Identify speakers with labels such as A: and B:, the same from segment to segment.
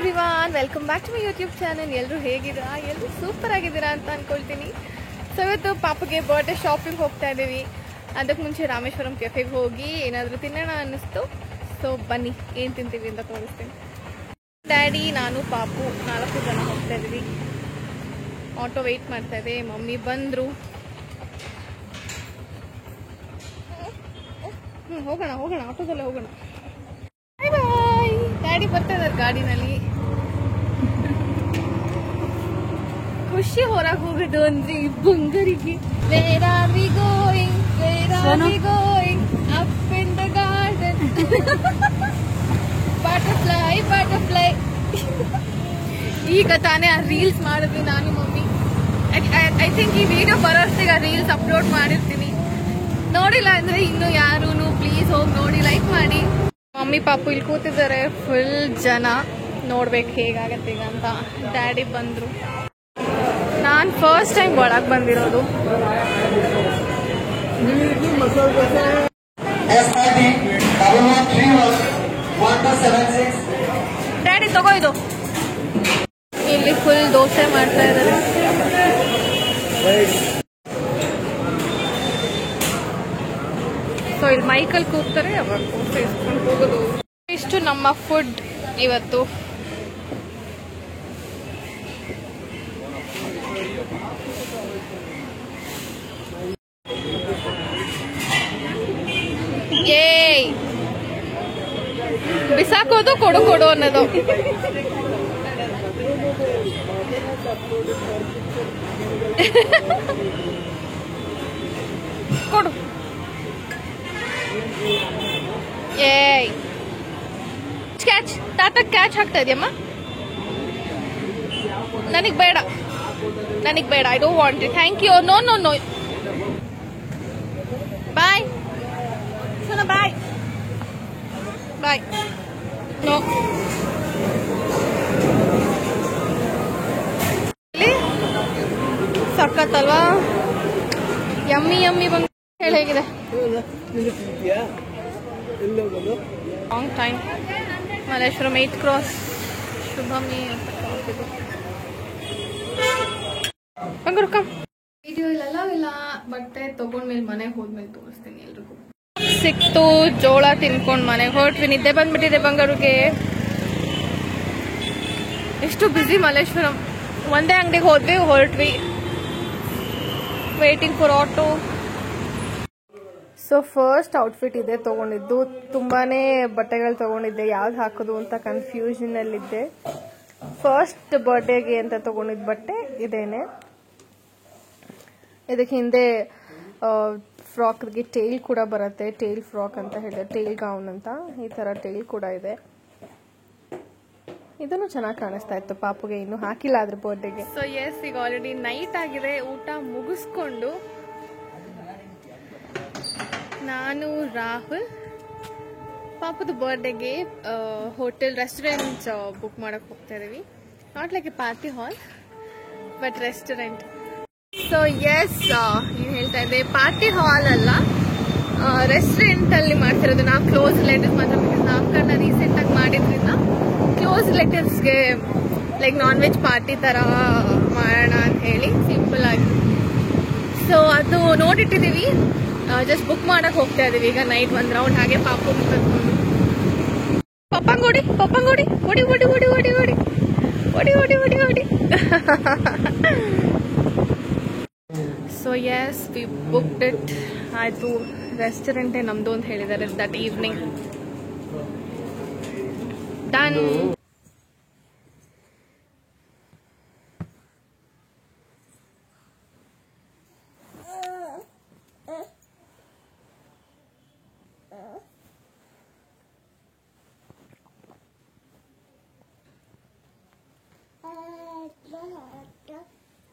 A: Everyone, welcome back to my YouTube channel. ಎಲ್ಲರೂ ಹೇಗಿದ್ದೀರಾ? ಎಲ್ಲರೂ ಸೂಪರ್ ಆಗಿದ್ದೀರಾ ಅಂತ ಅನ್ಕೊಳ್ತೀನಿ. ಸೊ ಇವತ್ತು ಪಾಪಗೆ ಬರ್ಡೇ ಶಾಪಿಂಗ್ ಹೋಗ್ತಾ ಇದ್ದೀವಿ. ಅದಕ್ಕೆ ಮುಂಚೆ ರಾಮೇಶ್ವರಂ ಕೆಫೆಗೆ ಹೋಗಿ ಏನಾದರೂ ತಿನ್ನೋಣ ಅನ್ನಿಸ್ತು. ಸೊ ಬನ್ನಿ, ಏನು ತಿಂತೀವಿ ಅಂತ ತೋರಿಸ್ತೀನಿ. ಡ್ಯಾಡಿ, ನಾನು, ಪಾಪು 4 ಜನ ಹೋಗ್ತಾ ಇದ್ದೀವಿ. ಆಟೋ ವೆಯ್ಟ್ ಮಾಡ್ತಾ ಇದೆ. ಮಮ್ಮಿ ಬಂದರು. ಹೋಗೋಣ ಆಟೋದಲ್ಲೇ ಹೋಗೋಣ. ಬಾಯ್ ಬಾಯ್. ಡ್ಯಾಡಿ ಬರ್ತಾ ಇದ್ದಾರೆ ಗಾಡಿನಲ್ಲಿ. ಖುಷಿ ಹೊರಗೆ ಹೋಗೋದು ಅಂದ್ರೆ ಬಂಗರಿಗೆ. Where are we going, where are we going, up in the garden. Butterfly butterfly. ಈಗ ತಾನೇ ಆ ರೀಲ್ಸ್ ಮಾಡಿದ್ವಿ ನಾನು ಮಮ್ಮಿ. ಐ ಥಿಂಕ್ ಈ ವಿಡಿಯೋ ಬರೋಷ್ಟಿಗೆ ಆ ರೀಲ್ಸ್ ಅಪ್ಲೋಡ್ ಮಾಡಿರ್ತೀನಿ. ನೋಡಿಲ್ಲ ಅಂದ್ರೆ ಇನ್ನು ಯಾರು ಪ್ಲೀಸ್ ಹೋಗಿ ನೋಡಿ, ಲೈಕ್ ಮಾಡಿ. ಮಮ್ಮಿ ಪಾಪು ಇಲ್ಲಿ ಕೂತಿದ್ದಾರೆ. ಫುಲ್ ಜನ. ನೋಡ್ಬೇಕು ಹೇಗಾಗತ್ತೆ ಈಗ ಅಂತ. ಡ್ಯಾಡಿ ಬಂದ್ರು. ನಾನು ಫಸ್ಟ್ ಟೈಮ್ ಒಳಗೆ ಬಂದಿರೋದು. ಡ್ಯಾಡಿ ತಗೋ ಇದು. ಇಲ್ಲಿ ಫುಲ್ ದೋಸೆ ಮಾಡ್ತಾ ಇದ್ದಾರೆ. ಸೊ ಇಲ್ಲಿ ಮೈಕಲ್ ಕೂಗ್ತಾರೆ, ಅವಾಗ ದೋಸೆ ಇಸ್ಕೊಂಡು ಹೋಗೋದು. ಇಷ್ಟು ನಮ್ಮ ಫುಡ್ ಇವತ್ತು. ಏಯ್, ಬಿಸಾಕೋದು, ಕೊಡು ಕೊಡು ಅನ್ನೋದು. ಕೊಡು. ಏಯ್, ಕ್ಯಾಚ್. ತಾತ ಕ್ಯಾಚ್ ಹಾಕ್ತಾ ಇದೆಯಮ್ಮ. ನನಗ್ ಬೇಡ, I don't want it. Thank you. No no no. Bye Sona, bye bye. No. ಸಕ್ಕತ್ತಲ್ವಾ? Yummy yummy. ಬಂದು ಹೇಗಿದೆ. Long time. Malleshwaram 8th cross. ಶುಭಮಿ ಅಂತ ಕಾಣ್ತಿದ್ದು. ಬಂಗಾರು ಕಮ್. ವಿಡಿಯೋ ಇಲ್ಲ, ಬಟ್ಟೆ ತಗೊಂಡ್ಮೇಲೆ ಮನೆಗೆ ಹೋದ್ಮೇಲೆ ತೋರಿಸ್ತೀನಿ ಎಲ್ರಿಗೂ. ಸಿಕ್ತು. ಜೋಳ ತಿನ್ಕೊಂಡು ಮನೆಗೆ ಹೊರಟ್ವಿ. ನಿದ್ದೆ ಬಂದ್ಬಿಟ್ಟಿದೆ ಬಂಗಾರುಗೆ. ಎಷ್ಟು ಬ್ಯುಸಿ ಮಲ್ಲೇಶ್ವರಂ. ಒಂದೇ ಅಂಗಡಿಗೆ ಹೋದ್ವಿ, ಹೊರಟ್ವಿ. Waiting for auto. So first outfit ಇದೆ ತಗೊಂಡಿದ್ದು. ತುಂಬಾನೇ ಬಟ್ಟೆಗಳು ತಗೊಂಡಿದ್ದೆ. ಯಾವ್ದು ಹಾಕೋದು ಅಂತ ಕನ್ಫ್ಯೂಷನ್ ಅಲ್ಲಿದ್ದೆ. ಫಸ್ಟ್ ಬರ್ಡೇಗೆ ಅಂತ ತಗೊಂಡಿದ್ದ ಬಟ್ಟೆ ಇದೇನೆ. ಇದಕ್ಕೆ ಹಿಂದೆ ಫ್ರಾಕ್ಗೆ ಟೇಲ್ ಕೂಡ ಬರುತ್ತೆ. ಟೇಲ್ ಫ್ರಾಕ್ ಅಂತ ಹೇಳಿದೆ, ಟೇಲ್ ಗೌನ್ ಅಂತ. ಈ ತರ ಟೇಲ್ ಕೂಡ ಇದೆ. ಇದನ್ನು ಚೆನ್ನಾಗಿ ಕಾಣಿಸ್ತಾ ಇತ್ತು. ಪಾಪುಗೆ ಇನ್ನು ಹಾಕಿಲ್ಲ ಅದ್ರ ಬರ್ಡೇಗೆ. ಸೊ ಎಸ್, ಈಗ ಆಲ್ರೆಡಿ ನೈಟ್ ಆಗಿದೆ. ಊಟ ಮುಗಿಸ್ಕೊಂಡು ನಾನು, ರಾಹುಲ್, ಪಾಪದ ಬರ್ಡೇಗೆ ಹೋಟೆಲ್ ರೆಸ್ಟೋರೆಂಟ್ ಬುಕ್ ಮಾಡಕ್ ಹೋಗ್ತಾ ಇದೀವಿ. Not like a party hall, but restaurant. So yes, ಏನು ಹೇಳ್ತಾ ಇದ್ದೆ, ಪಾರ್ಟಿ ಹಾಲ್ ಅಲ್ಲ, ರೆಸ್ಟೋರೆಂಟ್ ಅಲ್ಲಿ ಮಾಡ್ತಿರೋದು. ನಾವು ಕ್ಲೋಸ್ ರಿಲೇಟಿವ್ಸ್ ಮಾತ್ರ, ನಾಮಕರಣ ರೀಸೆಂಟ್ ಆಗಿ ಮಾಡಿದ್ರಿಂದ ಕ್ಲೋಸ್ ರಿಲೇಟಿವ್ಸ್ಗೆ ಲೈಕ್ ನಾನ್ ವೆಜ್ ಪಾರ್ಟಿ ತರ ಮಾಡೋಣ ಅಂತ ಹೇಳಿ ಸಿಂಪಲ್ ಆಗಿ. ಸೊ ಅದು ನೋಡಿಟ್ಟಿದೀವಿ. ಜಸ್ಟ್ ಬುಕ್ ಮಾಡಕ್ ಹೋಗ್ತಾ ಇದೀವಿ ಈಗ. ನೈಟ್ 1 ರೌಂಡ್ ಹಾಗೆ ಪಾಪು ಕರ್ಕೊಂಡು. ಪಪ್ಪಂಗೋಡಿ ಪಪ್ಪಂಗೋಡಿ, ಓಡಿ ಓಡಿ ಓಡಿ ಓಡಿ ಓಡಿ ಓಡಿ ಓಡಿ ಓಡಿ ಓಡಿ. So yes, we booked it. ಆಯ್ತು, ರೆಸ್ಟೋರೆಂಟೇ ನಮ್ದು ಅಂತ ಹೇಳಿದ್ದಾರೆ ದಟ್ ಈವ್ನಿಂಗ್. ಡನ್.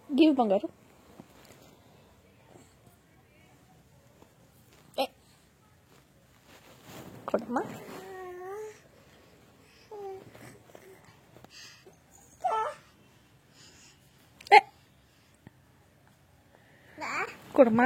A: ಗಿವ್ ಬಂಗಾರು. ಕೊಡಮ್ಮ. ಕೊಡಮ್ಮ.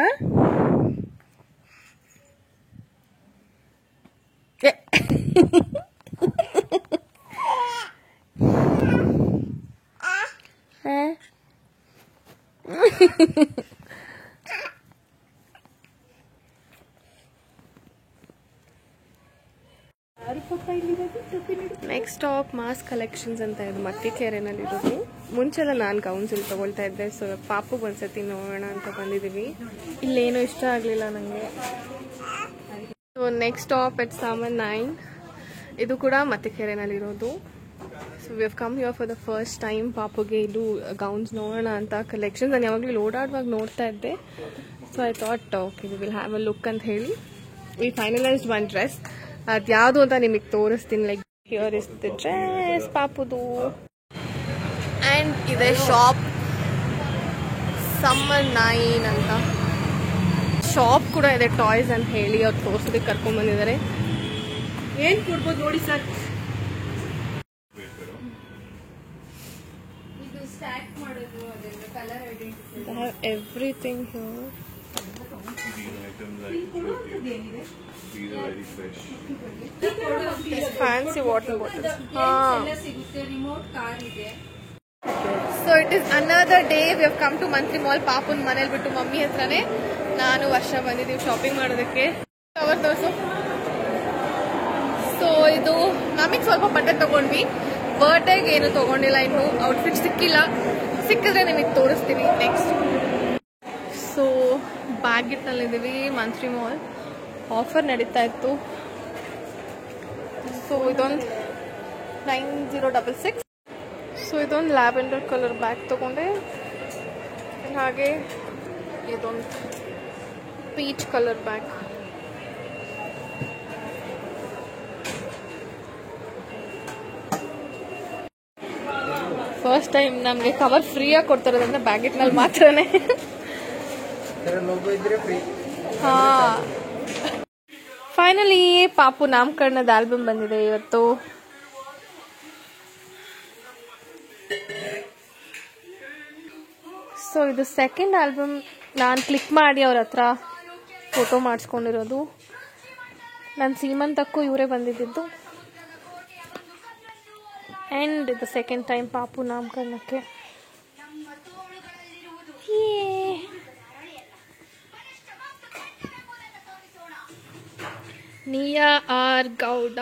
A: ನೆಕ್ಸ್ಟ್ ಸ್ಟಾಪ್ ಮಾಸ್ ಕಲೆಕ್ಷನ್ಸ್ ಅಂತ ಇದು ಮತ್ತಿಕೆರೆನಲ್ಲಿರೋದು. ಮುಂಚೆಲ್ಲ ನಾನು ಗೌನ್ಸ್ ಇಲ್ಲಿ ತಗೊಳ್ತಾ ಇದ್ದೆ. ಸೊ ಪಾಪುಗೆ ಒಂದ್ಸತಿ ನೋಡೋಣ ಅಂತ ಬಂದಿದ್ದೀವಿ. ಇಲ್ಲೇನೂ ಇಷ್ಟ ಆಗಲಿಲ್ಲ ನನಗೆ. ಸೊ ನೆಕ್ಸ್ಟ್ ಸ್ಟಾಪ್ ಎಟ್ ಸಾಮನ್ 9. ಇದು ಕೂಡ ಮತ್ತಿಕೆರೆನಲ್ಲಿರೋದು. So we have come here for the first time. ಪಾಪುಗೆ ಇದು ಗೌನ್ಸ್ ನೋಡೋಣ ಅಂತ ಕಲೆಕ್ಷನ್ಸ್ ನಾನು ಯಾವಾಗಲೂ ಓಡಾಡುವಾಗ ನೋಡ್ತಾ ಇದ್ದೆ. So I thought okay we will have a look ಅಂತ ಹೇಳಿ ವಿ ಫೈನಲೈಸ್ಡ್ ಒನ್ ಡ್ರೆಸ್. ಅದು ಯಾವುದು ಅಂತ ನಿಮಗೆ ತೋರಿಸ್ತೀನಿ. Like here is the dress ಪಾಪುದು. ಆ್ಯಂಡ್ ಇದೆ ಶಾಪ್ ಸಮ್ಮರ್ 9 ಅಂತ ಶಾಪ್ ಕೂಡ ಇದೆ. ಟಾಯ್ಸ್ ಅಂತ ಹೇಳಿ ಅವ್ರು ತೋರಿಸೋದಕ್ಕೆ ಕರ್ಕೊಂಡ್ಬಂದಿದ್ದಾರೆ. ಏನು ಕೊಡ್ಬೋದು ನೋಡಿ sir. They have everything here. Fancy water bottles. So it is another day we have come to Mantri Mall. ಪಾಪುನ್ ಮನೇಲಿ ಬಿಟ್ಟು ಮಮ್ಮಿ ಹತ್ರನೇ ನಾನು ವರ್ಷ ಬಂದಿದ್ದೀವಿ ಶಾಪಿಂಗ್ ಮಾಡೋದಕ್ಕೆ. ಕವರ್ ತೋರಿಸು. ಸೊ ಇದು ನಮಗೆ ಸ್ವಲ್ಪ ಬಟ್ಟೆ ತಗೊಂಡ್ವಿ. ಬರ್ಡೇಗೆ ಏನು ತಗೊಂಡಿಲ್ಲ, ಇನ್ನು ಔಟ್ಫಿಟ್ ಸಿಕ್ಕಿಲ್ಲ. ಸಿಕ್ಕಿದ್ರೆ ನಿಮಗೆ ತೋರಿಸ್ತೀವಿ ನೆಕ್ಸ್ಟ್. ಸೊ ಬ್ಯಾಗಿಟ್ನಲ್ಲಿದ್ದೀವಿ. ಮಂತ್ರಿ ಮಾಲ್ ಆಫರ್ ನಡೀತಾ ಇತ್ತು. ಸೊ ಇದೊಂದು 9066. ಸೊ ಇದೊಂದು ಲ್ಯಾವೆಂಡರ್ ಕಲರ್ ಬ್ಯಾಗ್ ತಗೊಂಡೆ. ಹಾಗೆ ಇದೊಂದು peach colour bag. First time ನಮಗೆ ಕವರ್ ಫ್ರೀಯಾಗಿ ಕೊಡ್ತಾರೋದಂದ್ರೆ ಬ್ಯಾಗೆಟ್ನಲ್ಲಿ ಮಾತ್ರನೇ. ಹಾ, ಫೈನಲಿ ಪಾಪು ನಾಮಕರಣದ ಆಲ್ಬಮ್ ಬಂದಿದೆ ಇವತ್ತು. ಸೊ ಇದು ಸೆಕೆಂಡ್ ಆಲ್ಬಮ್. ನಾನು ಕ್ಲಿಕ್ ಮಾಡಿ ಅವ್ರ ಹತ್ರ ಫೋಟೋ ಮಾಡಿಸ್ಕೊಂಡಿರೋದು. ನನ್ನ ಸೀಮಂತಕ್ಕೂ ಇವರೇ ಬಂದಿದ್ದು. ಆ್ಯಂಡ್ ಇದು ಸೆಕೆಂಡ್ ಟೈಮ್ ಪಾಪು ನಾಮಕರಣಕ್ಕೆ. Niya R Gowda.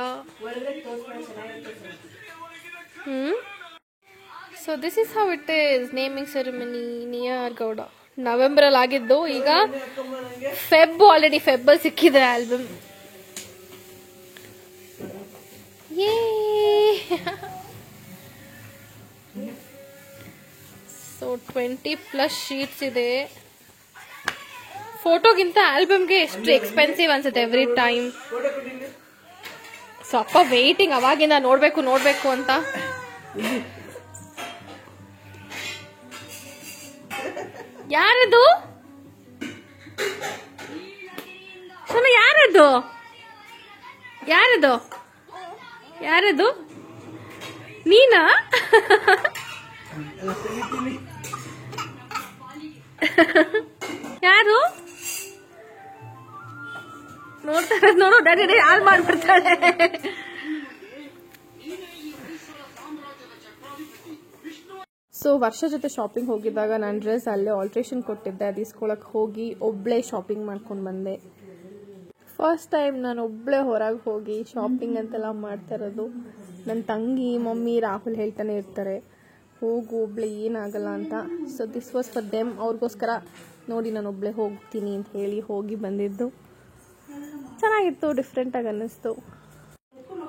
A: So this is how it is. Naming ceremony Niya R Gowda ನವೆಂಬರಲ್ಲಿ ಆಗಿದ್ದು. ಈಗ ಆಲ್ರೆಡಿ ಫೆಬ್ಬಲ್ಲಿ ಸಿಕ್ಕಿದೆ ಆಲ್ಬಮ್. ಸೊ 20+ ಶೀಟ್ಸ್ ಇದೆ. ಫೋಟೋಗಿಂತ ಆಲ್ಬಮ್ಗೆ ಎಷ್ಟು ಎಕ್ಸ್ಪೆನ್ಸಿವ್ ಅನ್ಸುತ್ತೆ ಎವ್ರಿ ಟೈಮ್. ಸ್ವಲ್ಪ ವೇಟಿಂಗ್ ಅವಾಗಿಂದ ನೋಡ್ಬೇಕು ಅಂತ. ಯಾರದು ಯಾರದು ನೀನಾ? ಯಾರು ನೋಡ್ತಾ ಇರೋದು ನೋಡು. ಡ್ಯಾಡಿ ಹಾಳು ಮಾಡ್ಬಿಡ್ತಾಳೆ. ಸೊ ವರ್ಷ ಜೊತೆ ಶಾಪಿಂಗ್ ಹೋಗಿದ್ದಾಗ ನಾನು ಡ್ರೆಸ್ ಅಲ್ಲೇ ಆಲ್ಟ್ರೇಷನ್ ಕೊಟ್ಟಿದ್ದೆ. ಅದು ಇಸ್ಕೊಳಕ್ಕೆ ಹೋಗಿ ಒಬ್ಳೆ ಶಾಪಿಂಗ್ ಮಾಡ್ಕೊಂಡು ಬಂದೆ. ಫಸ್ಟ್ ಟೈಮ್ ನಾನು ಒಬ್ಳೆ ಹೊರಗೆ ಹೋಗಿ ಶಾಪಿಂಗ್ ಅಂತೆಲ್ಲ ಮಾಡ್ತಾ ಇರೋದು. ನನ್ನ ತಂಗಿ ಮಮ್ಮಿ ರಾಹುಲ್ ಹೇಳ್ತಾನೆ ಇರ್ತಾರೆ ಹೋಗು ಒಬ್ಳೆ ಏನಾಗಲ್ಲ ಅಂತ. So this was for them. ಅವ್ರಿಗೋಸ್ಕರ ನೋಡಿ ನಾನು ಒಬ್ಳೆ ಹೋಗ್ತೀನಿ ಅಂತ ಹೇಳಿ ಹೋಗಿ ಬಂದಿದ್ದು. ಚೆನ್ನಾಗಿತ್ತು, ಡಿಫ್ರೆಂಟಾಗಿ ಅನ್ನಿಸ್ತು.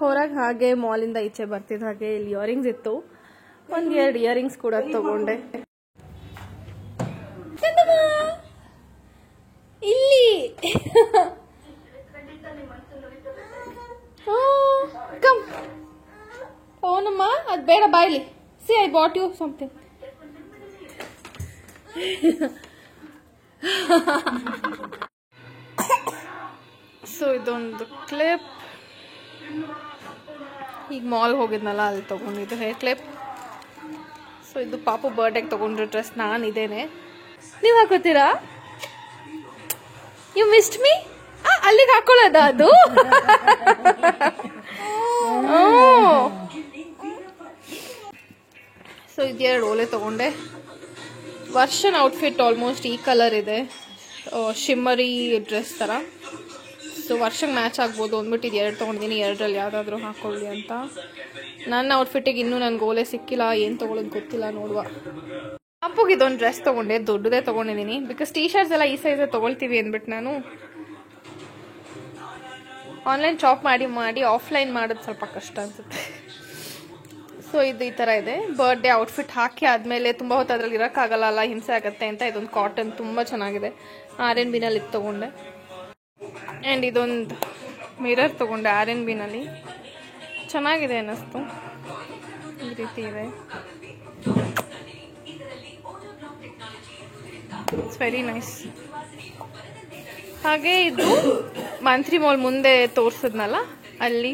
A: ಹೊರಗೆ ಹಾಗೆ ಮಾಲಿಂದ ಈಚೆ ಬರ್ತಿದ್ದ ಹಾಗೆ ಇಲ್ಲಿ ಇಯರಿಂಗ್ಸ್ ಇತ್ತು. 1-2 ಇಯರಿಂಗ್ಸ್ ಕೂಡ ತಗೊಂಡೆ. ಇಲ್ಲಿ ಓನಮ್ಮ ಅದು ಬೇಡ ಬಾಯ್ಲಿ. See I bought you something. So ಇದೊಂದು ಕ್ಲಿಪ್. ಈಗ ಮಾಲ್ ಹೋಗಿದ್ನಲ್ಲ ಅಲ್ಲಿ ತಗೊಂಡಿದ್ದು ಹೇರ್ ಕ್ಲಿಪ್. ಸೊ ಇದು ಪಾಪು ಬರ್ಡೇಗೆ ತಗೊಂಡ್ರೆ ಡ್ರೆಸ್ ನಾನು ಇದೇನೆ. ನೀವು ಹಾಕೋತೀರಾ? You missed me. ಅಲ್ಲಿಗೆ ಹಾಕೊಳ್ಳೋದ ಅದು? ಸೊ ಇದು 2 ಓಲೆ ತಗೊಂಡೆ. ವರ್ಷನ್ ಔಟ್ಫಿಟ್ ಆಲ್ಮೋಸ್ಟ್ ಈ ಕಲರ್ ಇದೆ, ಶಿಮ್ಮರಿ ಡ್ರೆಸ್ ಥರ. ಸೊ ವರ್ಷಕ್ಕೆ ಮ್ಯಾಚ್ ಆಗ್ಬೋದು ಅಂದ್ಬಿಟ್ಟು ಇದು 2 ತೊಗೊಂಡಿದ್ದೀನಿ. 2ರಲ್ಲಿ ಯಾವುದಾದ್ರೂ ಹಾಕೊಳ್ಳಿ ಅಂತ. ನನ್ನ ಔಟ್ಫಿಟ್ಟಿಗೆ ಇನ್ನೂ ನನ್ನ ಗೋಲೆ ಸಿಕ್ಕಿಲ್ಲ, ಏನು ತೊಗೊಳೋದು ಗೊತ್ತಿಲ್ಲ, ನೋಡುವ. ಪಾಪುಗೆ ಇದೊಂದು ಡ್ರೆಸ್ ತೊಗೊಂಡೆ, ದೊಡ್ಡದೇ ತೊಗೊಂಡಿದ್ದೀನಿ. ಬಿಕಾಸ್ ಟೀ ಶರ್ಟ್ಸ್ ಎಲ್ಲ ಈ ಸೈಜೇ ತೊಗೊಳ್ತೀವಿ ಅಂದ್ಬಿಟ್ಟು ನಾನು ಆನ್ಲೈನ್ ಶಾಪ್ ಮಾಡಿ ಆಫ್ಲೈನ್ ಮಾಡೋದು ಸ್ವಲ್ಪ ಕಷ್ಟ ಅನ್ಸುತ್ತೆ. ಸೊ ಇದು ಈ ಥರ ಇದೆ. ಬರ್ಡೇ ಔಟ್ಫಿಟ್ ಹಾಕಿ ಆದಮೇಲೆ ತುಂಬ ಹೊತ್ತು ಅದ್ರಲ್ಲಿ ಇರೋಕ್ಕಾಗಲ್ಲ ಅಲ್ಲ, ಹಿಂಸೆ ಆಗುತ್ತೆ ಅಂತ ಇದೊಂದು ಕಾಟನ್ ತುಂಬ ಚೆನ್ನಾಗಿದೆ. R&Bನಲ್ಲಿ ಇದು ತೊಗೊಂಡೆ. ಆ್ಯಂಡ್ ಇದೊಂದು ಮಿರರ್ ತೊಗೊಂಡೆ R&Bನಲ್ಲಿ, ಚೆನ್ನಾಗಿದೆ ಅನ್ನಿಸ್ತು. ಈ ರೀತಿ ಇದೆ, ಇಟ್ಸ್ ವೆರಿ ನೈಸ್. ಹಾಗೆ ಇದು ಮಂತ್ರಿ ಮಾಲ್ ಮುಂದೆ ತೋರಿಸಿದ್ನಲ್ಲ, ಅಲ್ಲಿ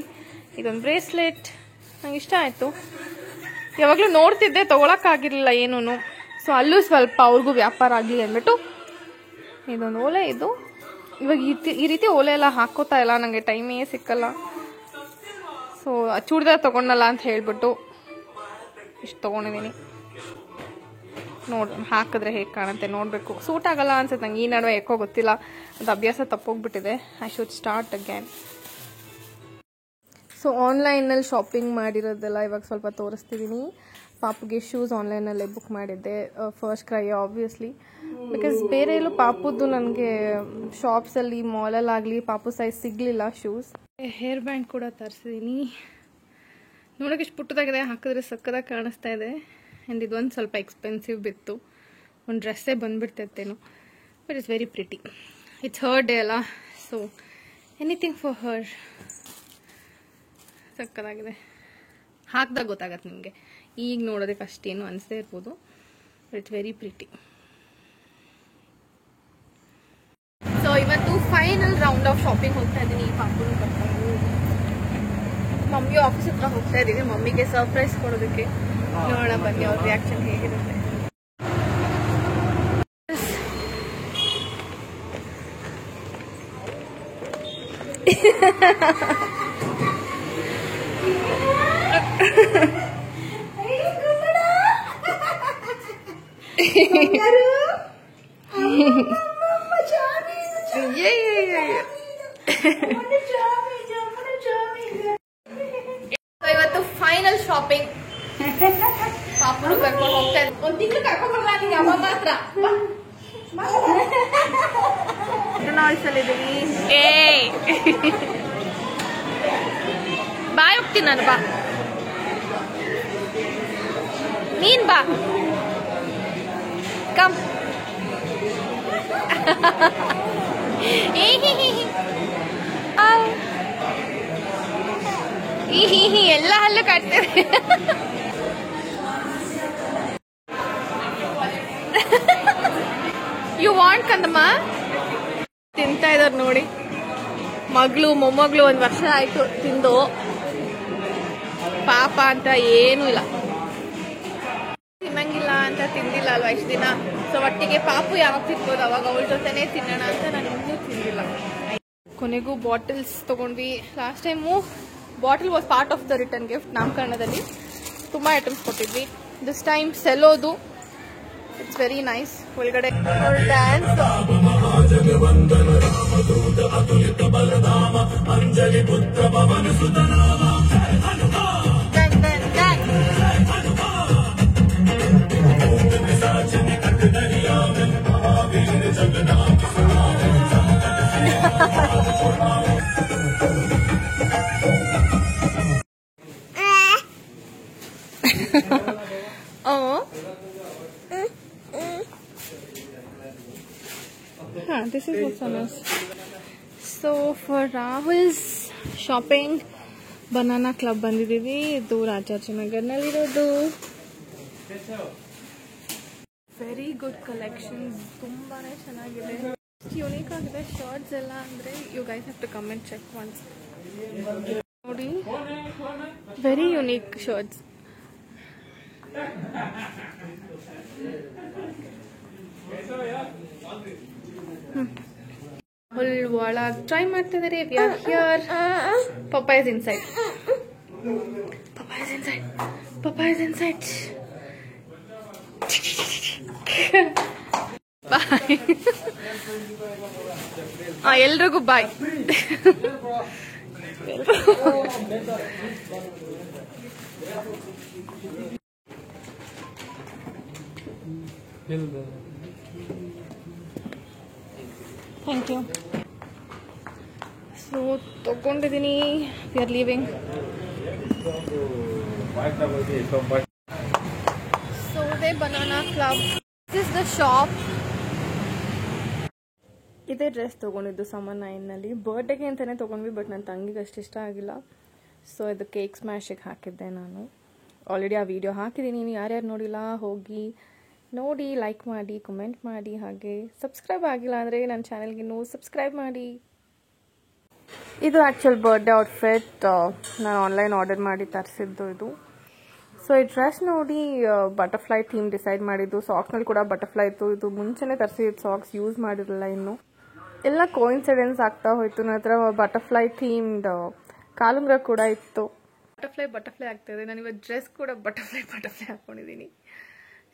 A: ಇದೊಂದು ಬ್ರೇಸ್ಲೆಟ್ ನಂಗೆ ಇಷ್ಟ ಆಯಿತು. ಯಾವಾಗಲೂ ನೋಡ್ತಿದ್ದೆ, ತೊಗೊಳಕ್ಕಾಗಿರಲಿಲ್ಲ ಏನೂ. ಸೊ ಅಲ್ಲೂ ಸ್ವಲ್ಪ ಅವ್ರಿಗೂ ವ್ಯಾಪಾರ ಆಗಲಿ ಅಂದ್ಬಿಟ್ಟು ಇದೊಂದು ಓಲೆ. ಇದು ಇವಾಗ ಈ ರೀತಿ ಓಲೆ ಎಲ್ಲ ಹಾಕೋತಾ ಇಲ್ಲ, ನನಗೆ ಟೈಮೇ ಸಿಕ್ಕಲ್ಲ. ಸೊ ಚೂಡಿದಾರ್ ತೊಗೊಂಡಲ್ಲ ಅಂತ ಹೇಳ್ಬಿಟ್ಟು ಇಷ್ಟು ತೊಗೊಂಡಿದ್ದೀನಿ. ಹಾಕಿದ್ರೆ ಹೇಗೆ ಕಾಣುತ್ತೆ ನೋಡಬೇಕು. ಸೂಟ್ ಆಗಲ್ಲ ಅನ್ಸುತ್ತೆ ನಂಗೆ ಈ ನಡುವೆ, ಯಾಕೋ ಗೊತ್ತಿಲ್ಲ, ಅದು ಅಭ್ಯಾಸ ತಪ್ಪೋಗ್ಬಿಟ್ಟಿದೆ. I should start again. So ಆನ್ಲೈನಲ್ಲಿ ಶಾಪಿಂಗ್ ಮಾಡಿರೋದೆಲ್ಲ ಇವಾಗ ಸ್ವಲ್ಪ ತೋರಿಸ್ತಿದ್ದೀನಿ. ಪಾಪುಗೆ ಶೂಸ್ ಆನ್ಲೈನಲ್ಲೇ ಬುಕ್ ಮಾಡಿದ್ದೆ, ಫಸ್ಟ್ ಕ್ರೈ ಆಬ್ವಿಯಸ್ಲಿ. ಬಿಕಾಸ್ ಬೇರೆ ಎಲ್ಲೂ ಪಾಪುದ್ದು ನನಗೆ ಶಾಪ್ಸಲ್ಲಿ ಮಾಲಲ್ಲಾಗಲಿ ಪಾಪು ಸೈಜ್ ಸಿಗಲಿಲ್ಲ ಶೂಸ್. ಹೇರ್ ಬ್ಯಾಂಡ್ ಕೂಡ ತರಿಸಿದ್ದೀನಿ. ನೋಡೋಕೆ ಇಷ್ಟು ಪುಟ್ಟದಾಗಿದೆ, ಹಾಕಿದ್ರೆ ಸಕ್ಕದಾಗಿ ಕಾಣಿಸ್ತಾ ಇದೆ. ಆ್ಯಂಡ್ ಇದೊಂದು ಸ್ವಲ್ಪ ಎಕ್ಸ್ಪೆನ್ಸಿವ್ ಬಿತ್ತು, ಒಂದು ಡ್ರೆಸ್ಸೇ ಬಂದುಬಿಡ್ತೈತೇನೋ. But it's very pretty. It's her day ಅಲ್ಲ, ಸೊ ಎನಿಥಿಂಗ್ ಫಾರ್ ಹರ್. ಸಕ್ಕದಾಗಿದೆ, ಹಾಕಿದಾಗ ಗೊತ್ತಾಗತ್ತೆ ನಿಮಗೆ. ಈಗ ನೋಡೋದಕ್ಕೆ ಅಷ್ಟೇನು ಅನಿಸದೇ ಇರ್ಬೋದು, but it's very pretty. So ಇವತ್ತು ಫೈನಲ್ ರೌಂಡ್ ಆಫ್ ಶಾಪಿಂಗ್ ಹೋಗ್ತಾ ಇದ್ದೀನಿ. ಪಾಪುನ ಕರ್ಕೊಂಡು ಮಮ್ಮಿ ಆಫೀಸ್ ಹತ್ರ ಹೋಗ್ತಾ ಇದ್ದೀವಿ, ಮಮ್ಮಿಗೆ ಸರ್ಪ್ರೈಸ್ ಕೊಡೋದಕ್ಕೆ. ನೋಡೋಣ ಬನ್ನಿ ಅವ್ರ ರಿಯಾಕ್ಷನ್ ಹೇಗಿರುತ್ತೆ. ಇವತ್ತು ಫೈನಲ್ ಶಾಪಿಂಗ್. ಪಾಪುನು ಕರ್ಕೊಂಡು ಹೋಗ್ತಾ ಇದ್ದೆ. 1 ತಿಂಗಳು ಕರ್ಕೊಂಡು ಬರ್ಲಾತೀನಿ ಅಮ್ಮ ಮಾತ್ರ. ನಾಯ್ಸಲ್ಲಿದ್ದೀವಿ. ಬಾಯ್ ಹೋಗ್ತೀನಿ ನಾನು. ಬಾ ನೀನ್ ಬಾ, ಕಮ್. ಎಲ್ಲ ಹಲ್ಲು ಕಾಡ್ತೇವೆ. You want ಕಂದಮ್ಮ? ತಿಂತಾ ಇದಾರೆ ನೋಡಿ, ಮಗಳು ಮೊಮ್ಮಗಳು. 1 ವರ್ಷ ಆಯ್ತು ತಿಂದು, ಪಾಪ ಅಂತ ಏನೂ ಇಲ್ಲ, ತಿನ್ನಂಗಿಲ್ಲ ಅಂತ ತಿಂದಿಲ್ಲ ಅಲ್ವಾ ಇಷ್ಟು ದಿನ. ಸೊ ಒಟ್ಟಿಗೆ ಪಾಪು ಯಾವಾಗ ತಿನ್ಬೋದು ಅವಾಗ ಅವಳ ಜೊತೆನೇ ತಿನ್ನೋಣ ಅಂತ ನಾನು ಇನ್ನೂ ತಿಂದಿಲ್ಲ. ಕೊನೆಗೂ ಬಾಟಲ್ಸ್ ತೊಗೊಂಡ್ವಿ. Last time bottle was part of the return gift. ನಾಮಕರಣದಲ್ಲಿ ತುಂಬ ಐಟಮ್ಸ್ ಕೊಟ್ಟಿದ್ವಿ. ದಿಸ್ ಟೈಮ್ ಸೆಲ್ಲೋದು. It's very nice. ಒಳಗಡೆ dance. Oh. This is what's on us. So for Rahul's shopping, Banana Club ಬಂದಿದ್ದೀವಿ. ಇದು ರಾಜಾಜಿನಗರ್ನಲ್ಲಿರೋದು. ವೆರಿ ಗುಡ್ ಕಲೆಕ್ಷನ್ಸ್, ತುಂಬಾನೇ ಚೆನ್ನಾಗಿದೆ, unique ಆಗಿದೆ ಶರ್ಟ್ಸ್ ಎಲ್ಲ. ಅಂದರೆ you guys have to come and check once. ನೋಡಿ, ವೆರಿ ಯುನೀಕ್ ಶರ್ಟ್ಸ್. ಒಳಗೆ ಟ್ರೈ ಮಾಡ್ತಿದ್ದಾರೆ. We are here. Papa is inside. Papa is inside. Papa is inside. Bye. ಎಲ್ರಿಗೂ ಬಾಯ್. Thank you. ಸೊ ತಗೊಂಡಿದ್ದೀನಿ. We are leaving. ಸೌದೆ Banana Club. This is the shop. ಇದೇ dress ತೊಗೊಂಡಿದ್ದು summer 9ನಲ್ಲಿ. ಬರ್ಡೇಗೆ ಅಂತಲೇ ತೊಗೊಂಡ್ವಿ, ಬಟ್ ನನ್ನ ತಂಗಿಗೆ ಅಷ್ಟು ಇಷ್ಟ ಆಗಿಲ್ಲ. ಸೊ ಇದು ಕೇಕ್ ಸ್ಮ್ಯಾಶಿಗೆ ಹಾಕಿದ್ದೆ ನಾನು. ಆಲ್ರೆಡಿ ಆ ವಿಡಿಯೋ ಹಾಕಿದ್ದೀನಿ. ನೀವು ಯಾರ್ಯಾರು ನೋಡಿಲ್ಲ ಹೋಗಿ ನೋಡಿ, ಲೈಕ್ ಮಾಡಿ, ಕಮೆಂಟ್ ಮಾಡಿ, ಹಾಗೆ ಸಬ್ಸ್ಕ್ರೈಬ್ ಆಗಿಲ್ಲ ಅಂದರೆ ನನ್ನ ಚಾನಲ್ಗೆ ಸಬ್ಸ್ಕ್ರೈಬ್ ಮಾಡಿ. ಇದು ಆ್ಯಕ್ಚುಲ್ ಬರ್ಡೇ ಔಟ್ಫಿಟ್. ನಾನು ಆನ್ಲೈನ್ ಆರ್ಡರ್ ಮಾಡಿ ತರಿಸಿದ್ದು ಇದು. ಸೊ ಈ ಡ್ರೆಸ್ ನೋಡಿ ಬಟರ್ಫ್ಲೈ ಥೀಮ್ ಡಿಸೈಡ್ ಮಾಡಿದ್ದು. ಸಾಕ್ಸ್ನಲ್ಲಿ ಕೂಡ ಬಟರ್ಫ್ಲೈ ಇತ್ತು. ಇದು ಮುಂಚೆನೇ ತರಿಸಿದ್ದು ಸಾಕ್ಸ್, ಯೂಸ್ ಮಾಡಿರಲಿಲ್ಲ ಇನ್ನು. ಎಲ್ಲ ಕೋಇನ್ಸಿಡೆನ್ಸ್ ಆಗ್ತಾ ಹೋಯಿತು. ನನ್ನ ಹತ್ರ ಬಟರ್ಫ್ಲೈ ಥೀಮ್ಡ್ ಕಾಲುಂಗ್ರ ಕೂಡ ಇತ್ತು. ಬಟರ್ಫ್ಲೈ ಆಗ್ತಾಯಿದೆ. ನಾನು ಇವತ್ತು ಡ್ರೆಸ್ ಕೂಡ ಬಟರ್ಫ್ಲೈ ಹಾಕ್ಕೊಂಡಿದ್ದೀನಿ.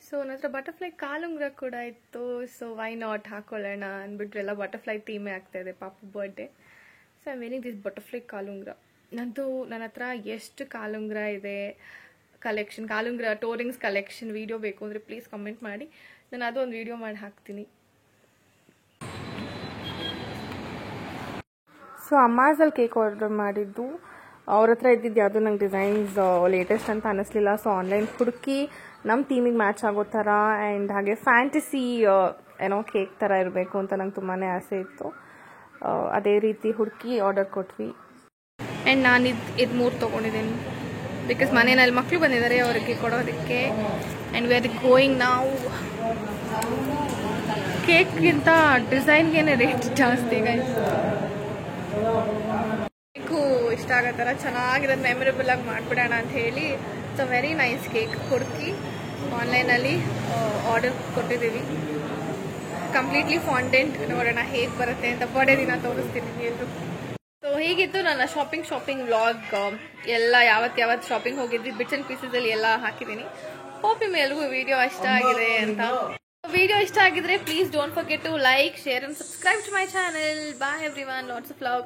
A: ಸೊ ನನ್ನ ಹತ್ರ ಬಟರ್ಫ್ಲೈ ಕಾಲುಂಗ್ರ ಕೂಡ ಇತ್ತು. ಸೊ ವೈ ನಾಟ್ ಹಾಕೊಳ್ಳೋಣ ಅಂದ್ಬಿಟ್ರೆ ಎಲ್ಲ ಬಟರ್ಫ್ಲೈ ಥೀಮೇ ಆಗ್ತಾಯಿದೆ ಪಾಪು birthday. So I wearing this butterfly ಕಾಲುಂಗ್ರ. ನನ್ನ ಹತ್ರ ಎಷ್ಟು ಕಾಲುಂಗ್ರ ಇದೆ ಕಲೆಕ್ಷನ್, ಕಾಲುಂಗ್ರ ಟೋರಿಂಗ್ಸ್ ಕಲೆಕ್ಷನ್ ವಿಡಿಯೋ ಬೇಕು ಅಂದರೆ ಪ್ಲೀಸ್ ಕಮೆಂಟ್ ಮಾಡಿ. ನಾನು ಅದು ಒಂದು ವಿಡಿಯೋ ಮಾಡಿ ಹಾಕ್ತೀನಿ. ಸೊ ಅಮ್ಮಾಜಲ್ಲಿ ಕೇಕ್ ಆರ್ಡರ್ ಮಾಡಿದ್ದು. ಅವ್ರ ಹತ್ರ ಇದ್ದಿದ್ದು ಯಾವುದೂ ನಂಗೆ ಡಿಸೈನ್ಸ್ ಲೇಟೆಸ್ಟ್ ಅಂತ ಅನ್ನಿಸ್ಲಿಲ್ಲ. ಸೊ ಆನ್ಲೈನ್ ಹುಡುಕಿ ನಮ್ಮ ಥೀಮಿಗೆ ಮ್ಯಾಚ್ ಆಗೋ ಥರ ಆ್ಯಂಡ್ ಹಾಗೆ ಫ್ಯಾಂಟಸಿ ಏನೋ ಕೇಕ್ ಥರ ಇರಬೇಕು ಅಂತ ನಂಗೆ ತುಂಬಾ ಆಸೆ ಇತ್ತು. ಅದೇ ರೀತಿ ಹುಡುಕಿ ಆರ್ಡರ್ ಕೊಟ್ವಿ. ಆ್ಯಂಡ್ ನಾನು ಇದು 3 ತೊಗೊಂಡಿದ್ದೀನಿ. ಬಿಕಾಸ್ ಮನೆಯಲ್ಲಿ ಮಕ್ಕಳು ಬಂದಿದ್ದಾರೆ ಅವರಿಗೆ ಕೊಡೋದಕ್ಕೆ. ಆ್ಯಂಡ್ ವಿ ಆರ್ ಗೋಯಿಂಗ್ ನಾವು. ಕೇಕ್ಗಿಂತ ಡಿಸೈನ್ಗೇನೆ ರೇಟ್ ಜಾಸ್ತಿ ಕೇಕು ಇಷ್ಟ ಆಗೋ ಥರ ಚೆನ್ನಾಗಿರೋದು ಮೆಮೊರೇಬಲ್ ಆಗಿ ಮಾಡಿಬಿಡೋಣ ಅಂತ ಹೇಳಿ it's a very nice cake ಹುಡುಕಿ ಆನ್ಲೈನಲ್ಲಿ ಆರ್ಡರ್ ಕೊಟ್ಟಿದ್ದೀವಿ. ಕಂಪ್ಲೀಟ್ಲಿ ಫಾಂಡೆಂಟ್. ನೋಡೋಣ ಹೇಗೆ ಬರುತ್ತೆ ಅಂತ ಬರ್ಡೇ ದಿನ ತೋರಿಸ್ತೀನಿ ಎಲ್ರು. ಸೊ ಹೀಗಿತ್ತು ನನ್ನ ಶಾಪಿಂಗ್ ವ್ಲಾಗ್. ಎಲ್ಲ ಯಾವತ್ತು ಶಾಪಿಂಗ್ ಹೋಗಿದ್ವಿ ಬಿಟ್ಸ್ ಆ್ಯಂಡ್ ಪೀಸಸಲ್ಲಿ ಎಲ್ಲ ಹಾಕಿದ್ದೀನಿ. ಹೋಪ್ ನಿಮ್ಮೆಲ್ರಿಗೂ ವಿಡಿಯೋ ಇಷ್ಟ ಆಗಿದೆ ಅಂತ. ವಿಡಿಯೋ ಇಷ್ಟ ಆಗಿದ್ರೆ please don't forget to like, share and subscribe to my channel. Bye everyone, lots of love.